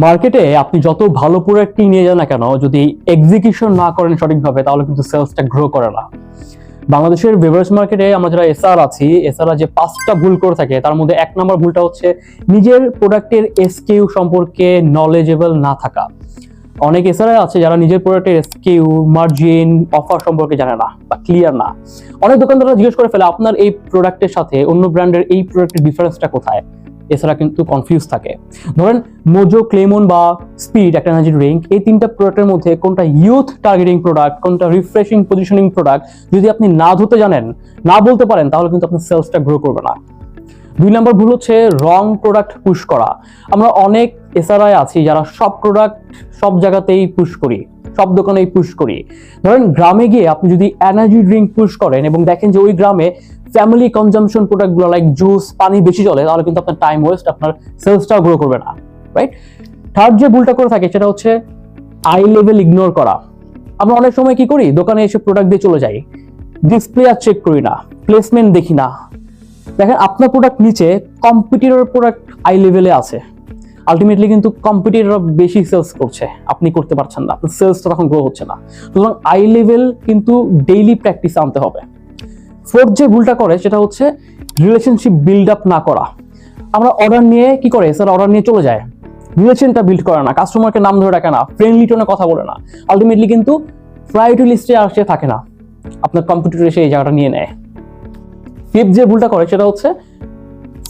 মার্কেটে আপনি যত ভালো প্রোডাক্টই নিয়ে যান না কেন, যদি এক্সিকিউশন না করেন সঠিকভাবে, তাহলে কিন্তু সেলসটা গ্রো করে না। বাংলাদেশের বেভারেজ মার্কেটে আমরা যারা এসআর আছি, এসআররা যে 5টা ভুল করে থাকে, তার মধ্যে 1 নম্বর ভুলটা হচ্ছে নিজের প্রোডাক্টের এসকিউ সম্পর্কে নলেজেবল না থাকা। অনেক এসআরআই আছে যারা নিজের প্রোডাক্টের এসকিউ, মার্জিন, অফার সম্পর্কে জানে না বা ক্লিয়ার না। অনেক দোকানদাররা জিজ্ঞেস করে ফেলে আপনার এই প্রোডাক্টের সাথে অন্য ব্র্যান্ডের এই প্রোডাক্টের ডিফারেন্সটা কোথায়। এছাড়া কিন্তু কনফিউজ থাকে। ধরেন মোজো, ক্লেমন বা স্পিড একটা এনার্জি ড্রিঙ্ক, এই 3টা প্রোডাক্টের মধ্যে কোনটা ইউথ টার্গেটিং প্রোডাক্ট, কোনটা রিফ্রেশিং পজিশনিং প্রোডাক্ট, যদি আপনি না ধরতে জানেন, না বলতে পারেন, তাহলে কিন্তু আপনার সেলসটা গ্রো করবে না। 2 নম্বর ভুল হচ্ছে রং প্রোডাক্ট পুশ করা। আমরা অনেক এসআরআই আছি যারা সব প্রোডাক্ট সব জায়গাতেই পুশ করি, সব দোকানেই পুশ করি। ধরেন গ্রামে গিয়ে আপনি যদি এনার্জি ড্রিঙ্ক পুশ করেন এবং দেখেন যে ওই গ্রামে ফ্যামিলি কনজাম্পশন প্রোডাক্টগুলো লাইক জুস, পানি বেশি চলে, তাহলে কিন্তু আপনার টাইম ওয়েস্ট, আপনার সেলসটাও গ্রো করবে না, রাইট? থার্ড যে ভুলটা করে থাকে সেটা হচ্ছে আই লেভেল ইগনোর করা। আমরা অনেক সময় কি করি, দোকানে এসে প্রোডাক্ট দিয়ে চলে যাই, ডিসপ্লে আর চেক করি না, প্লেসমেন্ট দেখি না। দেখেন আপনার প্রোডাক্ট নিচে, কম্পিটিটর প্রোডাক্ট আই লেভেলে আছে, আলটিমেটলি কিন্তু কম্পিটিটর বেশি সেলস করছে, আপনি করতে পারছেন না, আপনার সেলসটা তখন গ্রো হচ্ছে না। সুতরাং আই লেভেল কিন্তু ডেইলি প্র্যাকটিস আনতে হবে। ফোর্থ যে ভুলটা করে সেটা হচ্ছে রিলেশনশিপ বিল্ড আপ না করা। আমরা অর্ডার নিয়ে কি করে, স্যার অর্ডার নিয়ে চলে যায়, রিলেশনটা বিল্ড করে না, কাস্টমারকে নাম ধরে ডাকে না, ফ্রেন্ডলি টোনে কথা বলে না, আলটিমেটলি কিন্তু প্রায়োরিটি লিস্টে আসে থাকে না, আপনার কম্পিটিটর এসে এই জায়গাটা নিয়ে নেয়। ফিফথ যে ভুলটা করে সেটা হচ্ছে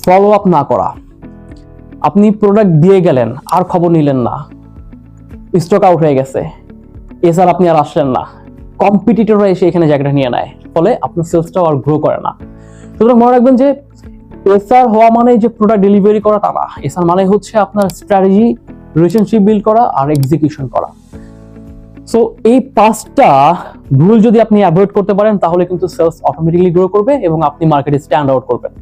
ফলো আপ না করা। আপনি প্রোডাক্ট দিয়ে গেলেন, আর খবর নিলেন না, স্টক আউট হয়ে গেছে, এছাড়া আপনি আর আসলেন না, কম্পিটিটররা এসে এখানে জায়গাটা নিয়ে নেয়, ফলে আপনার সেলসটাও আর গ্রো করে না। সুতরাং মনে রাখবেন যে এসআর হওয়া মানে যে প্রোডাক্ট ডেলিভারি করা তা না, এসআর মানে হচ্ছে আপনার স্ট্র্যাটেজি, রিলেশনশিপ বিল্ড করা আর এক্সিকিউশন করা। সো এই 5টা ভুল যদি আপনি অ্যাভয়েড করতে পারেন, তাহলে কিন্তু সেলস অটোমেটিক্যালি গ্রো করবে এবং আপনি মার্কেটে স্ট্যান্ড আউট করবেন।